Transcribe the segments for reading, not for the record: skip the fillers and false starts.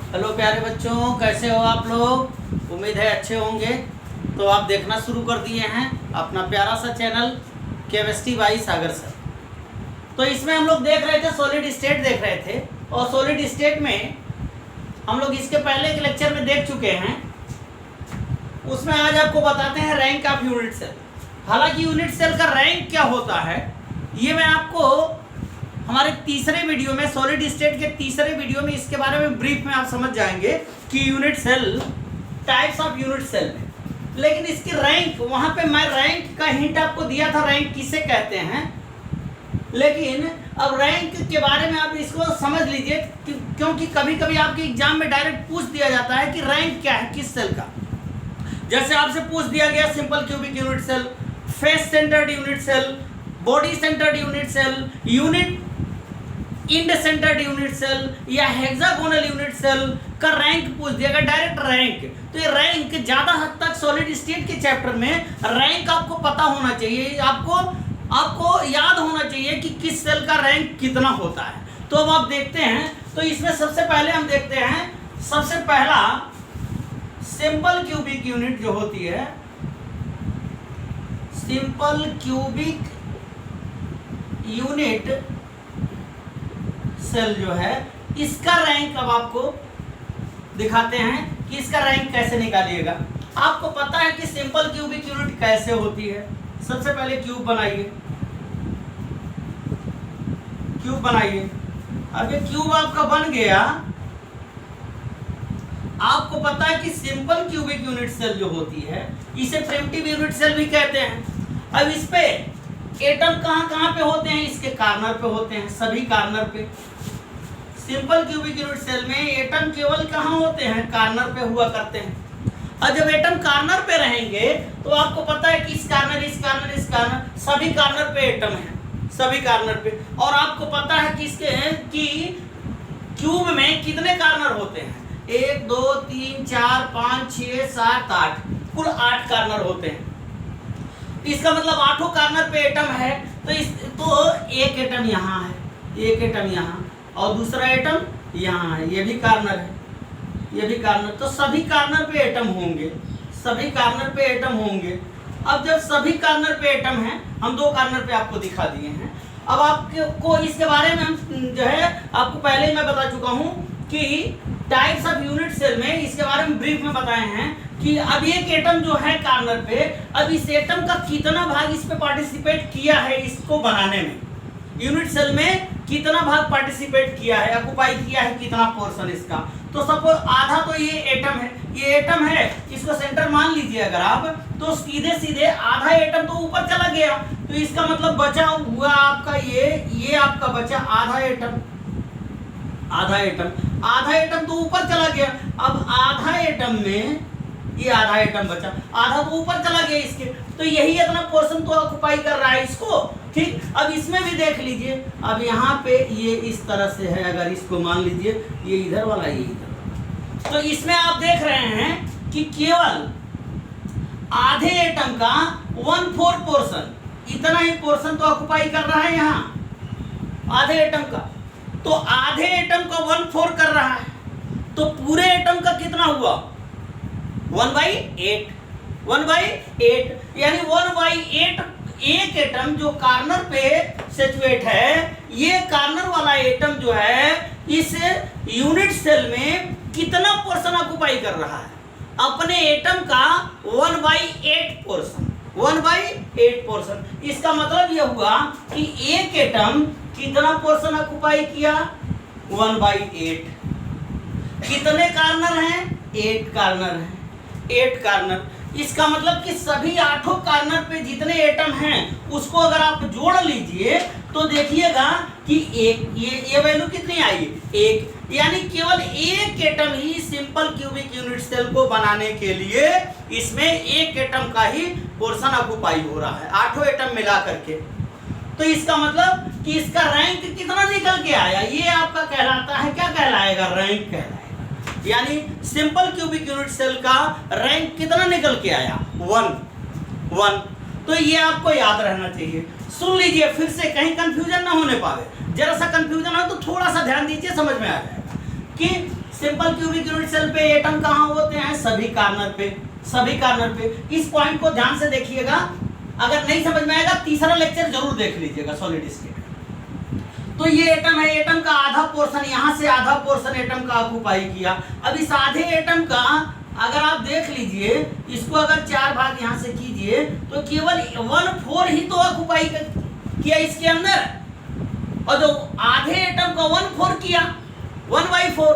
Hello प्यारे बच्चों, कैसे हो आप लोग। उम्मीद है अच्छे होंगे। तो आप देखना शुरू कर दिए हैं अपना प्यारा सा channel chemistry by Sagar sir. तो इसमें हम लोग देख रहे थे, सॉलिड स्टेट देख रहे थे, और सॉलिड स्टेट में हम लोग इसके पहले के लेक्चर में देख चुके हैं। उसमें आज आपको बताते हैं रैंक ऑफ यूनिट सेल। हालांकि यूनिट सेल का रैंक क्या होता है ये मैं आपको हमारे तीसरे वीडियो में, सॉलिड स्टेट के तीसरे वीडियो में इसके बारे में ब्रीफ में आप समझ जाएंगे कि unit cell, types of unit cell में। लेकिन इसकी रैंक, वहां पे मैं रैंक का हिंट आपको दिया था, रैंक किसे कहते हैं। लेकिन अब रैंक के बारे में आप इसको समझ लीजिए, क्योंकि कभी कभी आपके एग्जाम में डायरेक्ट पूछ दिया जाता है कि रैंक क्या है किस सेल का। जैसे आपसे पूछ दिया गया simple cubic unit cell, face centred unit cell, body centred unit cell, unit end centred unit cell या हेक्सागोनल यूनिट सेल का रैंक पूछ दिया गया, डायरेक्ट रैंक। तो ये रैंक ज्यादा हद तक सॉलिड स्टेट के चैप्टर में रैंक आपको पता होना चाहिए, आपको याद होना चाहिए कि किस सेल का रैंक कितना होता है। तो अब आप देखते हैं, तो इसमें सबसे पहले हम देखते हैं, सबसे पहला सिंपल क्यूबिक यूनिट जो होती है, सिंपल क्यूबिक यूनिट सेल जो है, इसका रैंक अब आपको दिखाते हैं कि इसका रैंक कैसे निकालिएगा। आपको पता है कि सिंपल क्यूबिक यूनिट कैसे होती है। सबसे पहले क्यूब बनाइए, क्यूब बनाइए। अब ये क्यूब आपका बन गया, आपको पता है कि सिंपल क्यूबिक यूनिट सेल जो होती है इसे प्रिमिटिव यूनिट सेल भी कहते हैं। अब इस पे एटम कहां पे होते हैं, इसके कार्नर पे होते हैं, सभी कार्नर पे। सिंपल क्यूबिक यूनिट सेल में एटम केवल कहां होते हैं, कार्नर पे हुआ करते हैं। और जब एटम कार्नर पे रहेंगे तो आपको पता है कि इस कार्नर, इस कार्नर, इस कार्नर, सभी कार्नर पे एटम है, सभी कार्नर पे। और आपको पता है कि इसके कि क्यूब में कितने कार्नर होते हैं, 1 2 3 4 5 6 7 8, कुल 8 कार्नर होते हैं। इसका मतलब 8 कार्नर पे एटम है। तो एक एटम यहाँ है, एक एटम यहाँ, और दूसरा एटम यहाँ है, ये भी कार्नर है, ये भी कार्नर। तो सभी कार्नर पे एटम होंगे, सभी कार्नर पे एटम होंगे। अब जब सभी कार्नर पे एटम हैं, हम 2 कार्नर पे आपको दिखा दिए हैं। अब आपको इसके बारे में हम जो है आपको पहले ही मैं बता चुका हूँ कि टाइप्स ऑफ यूनिट सेल में इसके बारे में ब्रीफ में बताए हैं कि अब एक एटम जो है कार्नर पे, अब इस एटम का कितना भाग इस पे पार्टिसिपेट किया है, इसको बनाने में यूनिट सेल में कितना भाग पार्टिसिपेट किया है, ऑक्युपाई किया है, कितना पोर्शन इसका। तो सपोज आधा तो ये एटम है, ये एटम है, इसको सेंटर मान लीजिए अगर आप, तो सीधे सीधे आधा एटम तो ऊपर चला गया। तो इसका मतलब बचा हुआ आपका ये आपका बचा आधा एटम, आधा एटम, आधा एटम तो ऊपर चला गया। अब आधा एटम में ये आधा एटम बचा, आधा तो ऊपर चला गया इसके, तो यही इतना पोर्शन तो ऑक्युपाई कर रहा है इसको। ठीक, अब इसमें भी देख लीजिए, अब यहाँ पे ये इस तरह से है, अगर इसको मान लीजिए ये इधर वाला, ये इधर वाला, तो इसमें आप देख रहे हैं कि केवल आधे एटम का 1/4 पोर्शन, इतना ही पोर्शन तो ऑक्युपाई कर रहा है यहाँ आधे एटम का। तो आधे एटम का 1/4 कर रहा है, तो पूरे एटम का कितना हुआ, 1/8, 1/8, यानी 1/8 एक एटम जो कार्नर पे सिचुएट है, ये कार्नर वाला एटम जो है इस यूनिट सेल में कितना पोर्शन ऑक्युपाई कर रहा है, अपने एटम का 1/8 पोर्शन, 1/8 पोर्शन। इसका मतलब यह हुआ कि एक एटम कितना पोर्शन ऑक्युपाई किया, 1/8। कितने कार्नर हैं, 8 कार्नर हैं, 8 कार्नर। इसका मतलब कि सभी 8 कार्नर पे जितने एटम हैं उसको अगर आप जोड़ लीजिए तो देखिएगा कि ये वैल्यू कितनी आई, 1। यानी केवल एक एटम ही सिंपल क्यूबिक यूनिट सेल को बनाने के लिए इसमें एक एटम का ही पोर्शन ऑक्युपाई हो रहा है, 8 एटम मिला करके। तो इसका मतलब कि इसका रैंक कितना निकल के आया, ये आपका कहलाता है, क्या कहलाएगा, रैंक कहलाएगा। यानी सिंपल क्यूबिक यूनिट सेल का रैंक कितना निकल के आया, 1। तो ये आपको याद रहना चाहिए। सुन लीजिए फिर से, कहीं कंफ्यूजन ना होने पावे, जरा सा कंफ्यूजन हो तो थोड़ा सा ध्यान दीजिए, समझ में आ जाएगा। कि सिंपल क्यूबिक यूनिट सेल पे एटम कहाँ होते हैं, सभी कार्नर पे, सभी कार्नर पे। इस पॉइंट को ध्यान से देखिएगा, अगर नहीं समझ में आएगा तीसरा लेक्चर जरूर देख लीजिएगा सॉलिड स्टेट। तो ये एटम है, एटम का आधा पोर्शन, यहाँ से आधा पोर्शन एटम का ऑक्युपाई किया। अब इस आधे एटम का अगर आप देख लीजिए, इसको अगर 4 भाग यहाँ से कीजिए तो केवल 1/4 ही तो ऑक्युपाई किया इसके अंदर, और जो आधे एटम का 1/4 किया 1/4,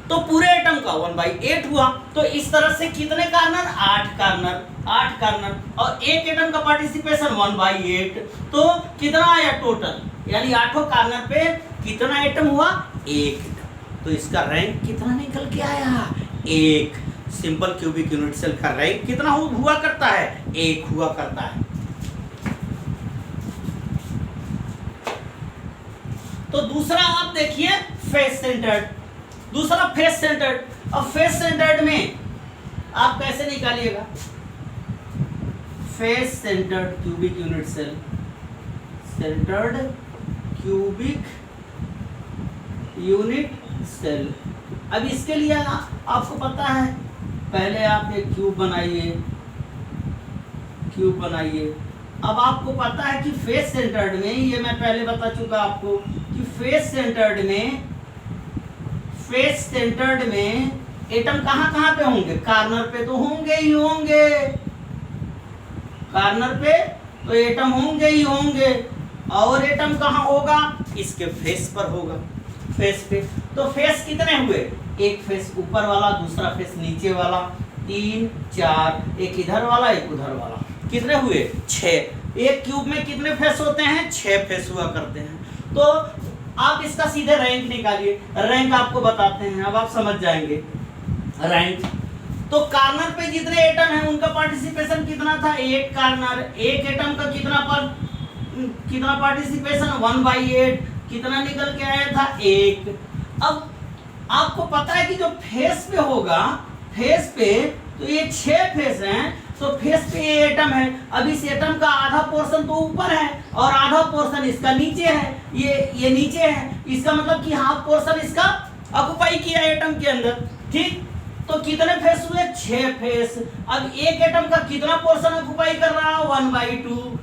तो पूरे एटम का 1/8 हुआ। तो इस तरह से कितने कार्नर, 8 कार्नर, 8 कार्नर, और एक एटम का पार्टिसिपेशन 1/8, तो कितना आया टोटल, यानी 8 कार्नर पे कितना एटम हुआ, 1। तो इसका रैंक कितना निकल के आया, 1। सिंपल क्यूबिक यूनिट सेल का रैंक कितना हुआ करता है, 1 हुआ करता है। तो दूसरा आप देखिए फेस सेंटर्ड, दूसरा फेस सेंटर्ड। अब फेस सेंटर्ड में आप कैसे निकालिएगा, face centred cubic unit cell, centred cubic unit cell. अब इसके लिए आपको पता है, पहले आप एक क्यूब बनाइए, क्यूब बनाइए। अब आपको पता है कि फेस सेंटर्ड में, ये मैं पहले बता चुका आपको कि फेस सेंटर्ड में, फेस सेंटर्ड में एटम कहाँ कहाँ पे होंगे, कार्नर पे तो होंगे ही होंगे, कार्नर पे तो एटम होंगे ही होंगे। और एटम कहाँ होगा, इसके फेस पर होगा, फेस पे। तो फेस कितने हुए, एक फेस ऊपर वाला, दूसरा फेस नीचे वाला, 3 4, एक इधर वाला एक उधर वाला, कितने हुए, 6। एक क्यूब में कितने फेस होते हैं, 6 फेस हुआ करते हैं। तो आप इसका सीधे रैंक निकालिए, रैंक आपको बताते हैं, अब आप समझ जाएंगे रैंक। तो कार्नर पे जितने एटम हैं उनका पार्टिसिपेशन कितना था, 1 कार्नर, एक एटम का कितना पार्टिसिपेशन, 1/8, कितना निकल के आया था, 1। अब आपको पता है कि जो फेस पे होगा, फेस पे तो ये 6 फेस हैं, तो फेस पे ये एटम है। अब इस एटम का आधा पोर्शन तो ऊपर है और आधा पोर्शन इसका नीचे है, ये नीचे है, इसका मतलब कि हाफ पोर्शन इसका ऑक्युपाई किया एटम के अंदर, ठीक। तो कितने फेस हुए, 6 फेस। अब एक एटम का कितना पोर्शन ऑक्युपाई कर रहा है, 1/2।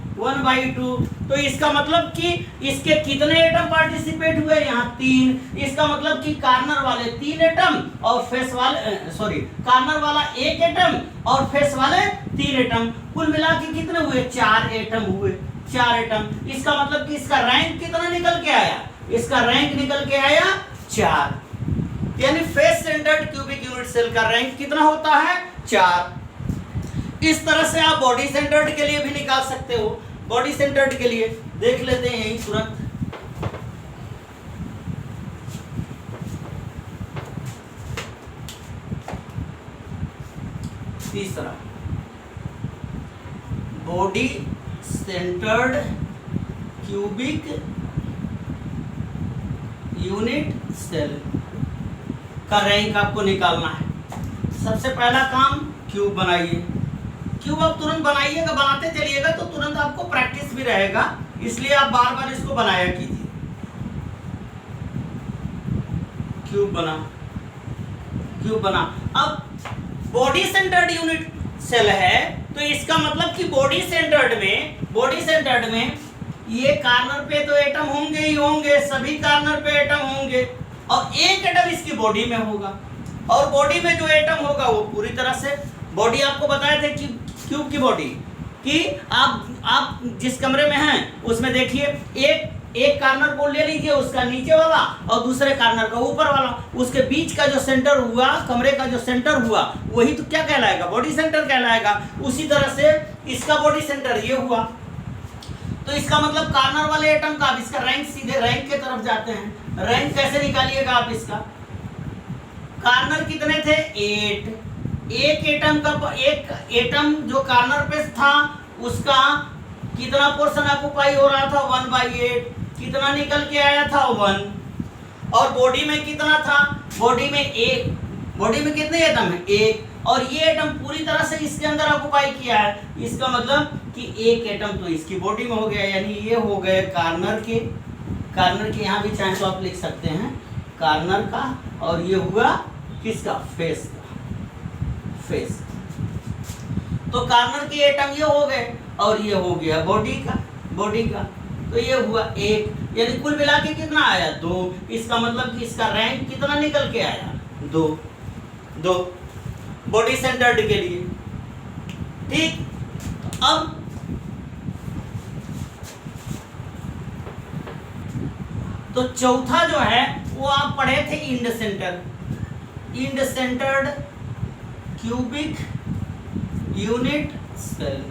तो इसका मतलब कि इसके कितने एटम पार्टिसिपेट हुए, यहाँ 3। इसका मतलब कि कार्नर वाले 3 एटम और फेस वाले कार्नर वाला 1 एटम और फेस वाले 3 एटम, कुल मिला के कितने हुए, 4 एटम हुए, 4 एटम। इसका मतलब कि इसका रैंक कितना निकल के आया, इसका रैंक निकल के आया 4। यानी face centred cubic unit cell का रैंक कितना होता है, 4। इस तरह से आप बॉडी सेंटर्ड के लिए भी निकाल सकते हो। बॉडी सेंटर्ड के लिए देख लेते हैं यही तुरंत। तीसरा body centred cubic unit cell का रैंक आपको निकालना है। सबसे पहला काम क्यूब बनाइए। क्यूब आप तुरंत बनाइएगा, बनाते चलिएगा तो तुरंत आपको प्रैक्टिस भी रहेगा, इसलिए आप बार बार इसको बनाया कीजिए। क्यूब बना। अब बॉडी सेंटर्ड यूनिट सेल है, तो इसका मतलब कि बॉडी सेंटर्ड में ये कार्नर पे तो एटम होंगे ही होंगे, सभी कार्नर पे एटम होंगे, और एक एटम इसकी बॉडी में होगा, और बॉडी में जो एटम होगा वो पूरी तरह से, बॉडी आपको बताए थे कि क्यूब की बॉडी कि आप जिस कमरे में हैं उसमें देखिए, एक कार्नर को ले लीजिए, उसका नीचे वाला और दूसरे कार्नर का ऊपर वाला, उसके बीच का जो सेंटर हुआ, कमरे का जो सेंटर हुआ, वही तो क्या कहलाएगा, बॉडी सेंटर कहलाएगा। उसी तरह से इसका बॉडी सेंटर ये हुआ। तो इसका मतलब कार्नर वाले एटम का, अब इसका रैंक सीधे रैंक के तरफ जाते हैं। रैंक कैसे निकालिएगा आप इसका, कार्नर कितने थे, 8। एक एटम जो कार्नर पे था उसका कितना पोर्शन ऑक्युपाई हो रहा था, 1/8, कितना निकल के आया था, 1। और बॉडी में कितना था, बॉडी में कितने एटम है, 1, और ये एटम पूरी तरह से इसके अंदर ऑक्युपाई किया है। इसका मतलब कि एक एटम तो इसकी बॉडी में हो गया, यानी ये हो गए कार्नर के यहाँ भी चाहे तो आप लिख सकते हैं कार्नर का, और ये हुआ किसका, फेस का, फेस। तो कार्नर के एटम ये हो गए, और ये हो गया बॉडी का, बॉडी का। तो ये हुआ एक, यानी कुल मिला के कितना आया, 2। इसका मतलब कि इसका रैंक कितना निकल के आया, 2, 2 बॉडी सेंटर्ड के लिए। ठीक, अब तो चौथा जो है वो आप पढ़े थे end centre, end centred cubic unit cell.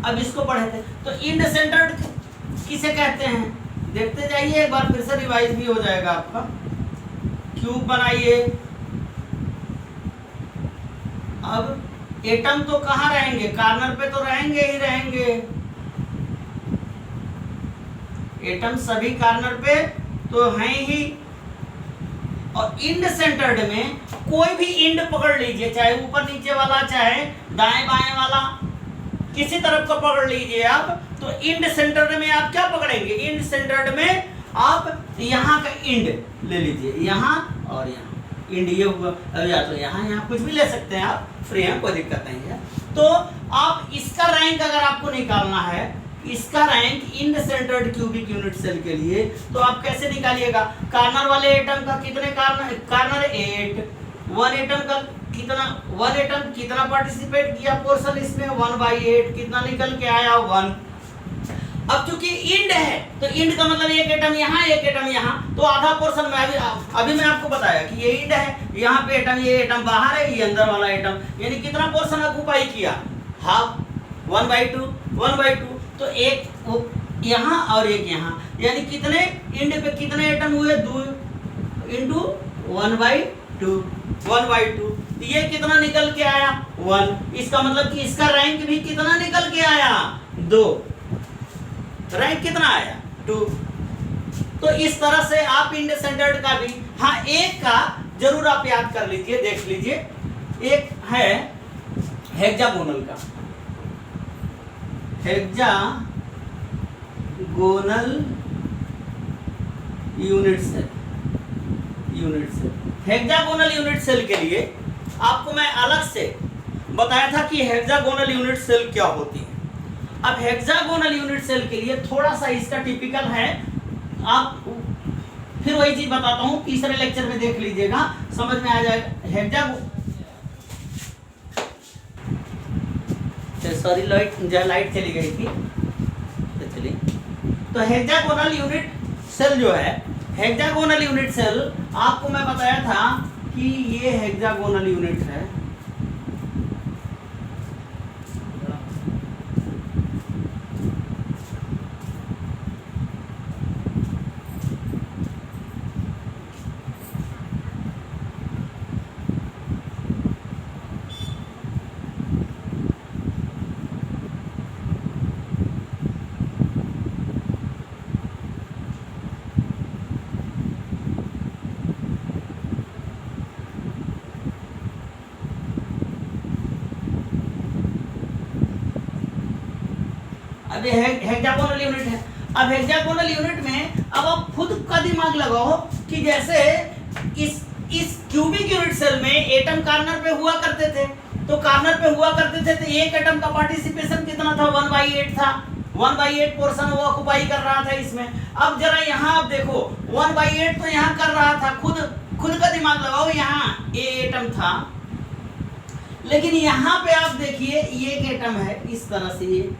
अब इसको पढ़े थे, तो इंड सेंटर्ड किसे कहते हैं, देखते जाइए एक बार, फिर से रिवाइज भी हो जाएगा आपका। क्यूब बनाइए। अब एटम तो कहाँ रहेंगे, कार्नर पे तो रहेंगे ही रहेंगे, एटम सभी कार्नर पे तो हैं ही। और इंड सेंटर्ड में कोई भी इंड पकड़ लीजिए, चाहे ऊपर नीचे वाला, चाहे दाएं बाएं वाला, किसी तरफ का पकड़ लीजिए आप, तो इंड सेंटर्ड में आप क्या पकड़ेंगे, इंड सेंटर्ड में आप यहाँ का इंड ले लीजिए, यहाँ और यहाँ इंड ये हुआ। अब या तो यहाँ कुछ भी ले सकते हैं आप, फ्री है, कोई दिक्कत नहीं है। तो आप इसका रैंक अगर आपको निकालना है, इसका rank end centred cubic unit cell के लिए, तो आप कैसे निकालिएगा, कार्नर वाले एटम का कितने कार्नर 8, वन एटम का कितना, वन एटम कितना पार्टिसिपेट किया पोर्शन इसमें, 1/8, कितना निकल के आया, 1। अब चूंकि इंड है तो इंड का मतलब एक एटम यहाँ, एक एटम यहाँ, तो आधा पोर्शन में अभी मैं आपको बताया कि ये इंड है, यहाँ पे एटम, ये एटम बाहर है, ये अंदर वाला एटम, यानी कितना पोर्शन ऑक्युपाई किया, हाफ, 1/2, 1/2। तो एक यहाँ और एक यहाँ, यानी कितने इंड पे कितने एटम हुए, 2 × 1/2, 1/2। ये कितना निकल के आया, 1। इसका मतलब कि इसका रैंक भी कितना निकल के आया, 2। रैंक कितना आया, 2। तो इस तरह से आप इंड सेंटर्ड का भी, हाँ एक का जरूर आप याद कर लीजिए, देख लीजिए, एक है हेक्सागोनल का, hexagonal unit cell, unit cell. Hexagonal unit cell के लिए आपको मैं अलग से बताया था कि हेक्सागोनल यूनिट सेल क्या होती है। अब हेक्सागोनल यूनिट सेल के लिए थोड़ा सा इसका टिपिकल है, आप फिर वही चीज बताता हूं, तीसरे लेक्चर में देख लीजिएगा, समझ में आ जाएगा। सॉरी लाइट चली गई थी, तो चलिए, तो हेक्सागोनल यूनिट सेल जो है, हेक्सागोनल यूनिट सेल आपको मैं बताया था कि ये हेक्सागोनल यूनिट है, अब हेक्सागोनल यूनिट है। अब हेक्सागोनल यूनिट में अब आप खुद का दिमाग लगाओ कि जैसे इस क्यूबिक यूनिट सेल में एटम कार्नर पे हुआ करते थे, तो कार्नर पे हुआ करते थे तो एक एटम का पार्टिसिपेशन कितना था, 1/8 था, 1/8 पोर्शन वो ऑक्युपाई कर रहा था इसमें। अब जरा यहाँ आप देखो, 1/8 तो यहाँ कर रहा था, खुद का दिमाग लगाओ, यहाँ ए एटम था, लेकिन यहाँ पे आप देखिए ये एक एटम है, इस तरह से ये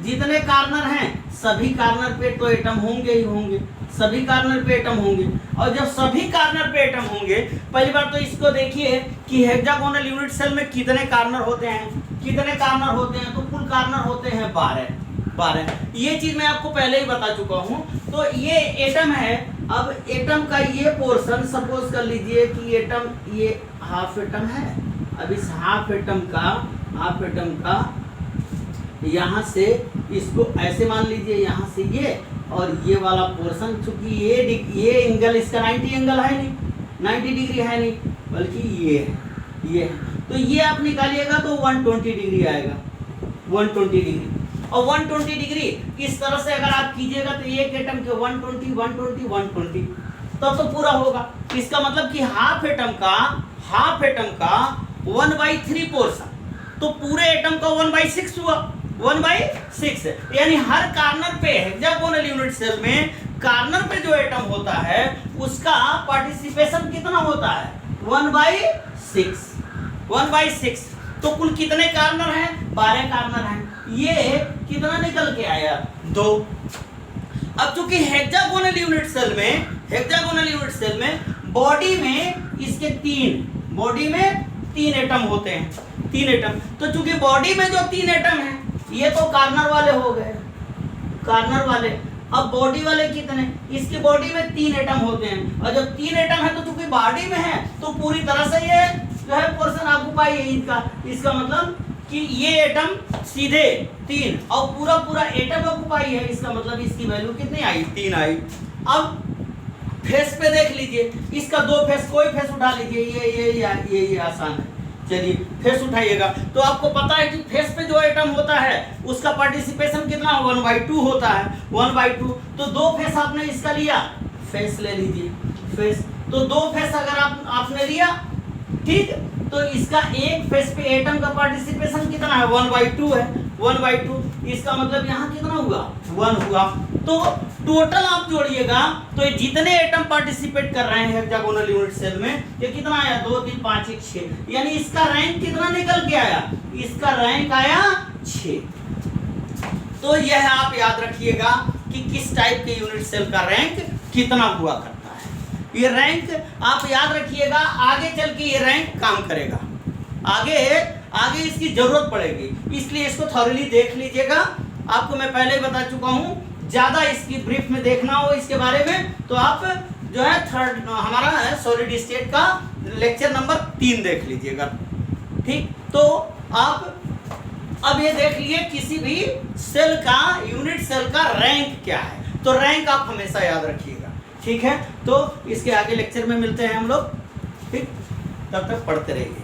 जितने कार्नर हैं सभी कार्नर पे तो एटम होंगे ही होंगे, सभी कार्नर पे एटम होंगे। और जब सभी कार्नर पे एटम होंगे, पहली बार तो इसको देखिए कि हेक्सागोनल यूनिट सेल में कितने कार्नर होते हैं, कितने कार्नर होते हैं, तो कुल कार्नर होते हैं 12। ये चीज मैं आपको पहले ही बता चुका हूँ। तो ये एटम है, अब एटम का ये पोर्शन सपोज कर लीजिए कि एटम ये हाफ एटम है। अब इस हाफ एटम का यहाँ से इसको ऐसे मान लीजिए, यहाँ से ये और ये वाला पोर्शन, चूंकि ये एंगल इसका 90 एंगल है नहीं, 90 डिग्री है नहीं, बल्कि ये है, तो ये आप निकालिएगा तो 120 डिग्री आएगा, 120 डिग्री। और 120 डिग्री इस तरह से अगर आप कीजिएगा तो एक एटम के 120 120 120 तब तो पूरा होगा। इसका मतलब कि हाफ एटम का 1/3 पोर्शन, तो पूरे एटम का 1/6 हुआ, 1/6। यानी हर कार्नर पे हेक्सागोनल यूनिट सेल में कार्नर पे जो एटम होता है उसका पार्टिसिपेशन कितना होता है, 1/6, 1/6। तो कुल कितने कार्नर हैं, 12 कार्नर हैं। ये कितना निकल के आया, 2। अब चूंकि हेक्सागोनल यूनिट सेल में बॉडी में इसके 3 एटम होते हैं, 3 एटम। तो चूंकि बॉडी में जो 3 एटम हैं ये तो कार्नर वाले हो गए, कार्नर वाले। अब बॉडी वाले कितने, इसकी बॉडी में 3 एटम होते हैं, और जब 3 एटम है तो चूंकि बॉडी में है तो पूरी तरह से ये जो है पोर्शन ऑक्युपाई है इनका। इसका मतलब कि ये एटम सीधे 3 और पूरा एटम ऑक्युपाई है, इसका मतलब इसकी वैल्यू कितनी आई, 3 आई। अब फेस पे देख लीजिए, इसका 2 फेस, कोई फेस उठा लीजिए, ये आसान है। चलिए फेस उठाइएगा, तो आपको पता है कि फेस पे जो एटम होता है उसका पार्टिसिपेशन कितना 1/2 होता है, 1/2। तो 2 फेस आपने इसका लिया, फेस ले लीजिए, फेस। तो 2 फेस अगर आपने लिया, ठीक, तो इसका एक फेस पे एटम का पार्टिसिपेशन कितना है, 1/2 है, 1/2। इसका मतलब यहाँ कितना हुआ, 1 हुआ। तो टोटल आप जोड़िएगा तो ये जितने एटम पार्टिसिपेट कर रहे हैं हेक्सागोनल यूनिट सेल में, ये कितना आया, 2 3 5 1 6। यानी इसका रैंक कितना निकल के आया, इसका रैंक आया 6। तो यह आप याद रखिएगा कि किस टाइप के यूनिट सेल का रैंक कितना हुआ करता है। ये रैंक आप याद रखिएगा, आगे चल के ये रैंक काम करेगा, आगे इसकी जरूरत पड़ेगी, इसलिए इसको थॉरली देख लीजिएगा। आपको मैं पहले ही बता चुका हूं, ज्यादा इसकी ब्रीफ में देखना हो इसके बारे में तो आप जो है हमारा है सॉलिड स्टेट का लेक्चर नंबर 3 देख लीजिएगा, ठीक। तो आप अब ये देख लिए किसी भी सेल का, यूनिट सेल का रैंक क्या है, तो रैंक आप हमेशा याद रखिएगा, ठीक है। तो इसके आगे लेक्चर में मिलते हैं हम लोग, ठीक, तब तक पढ़ते रहिए।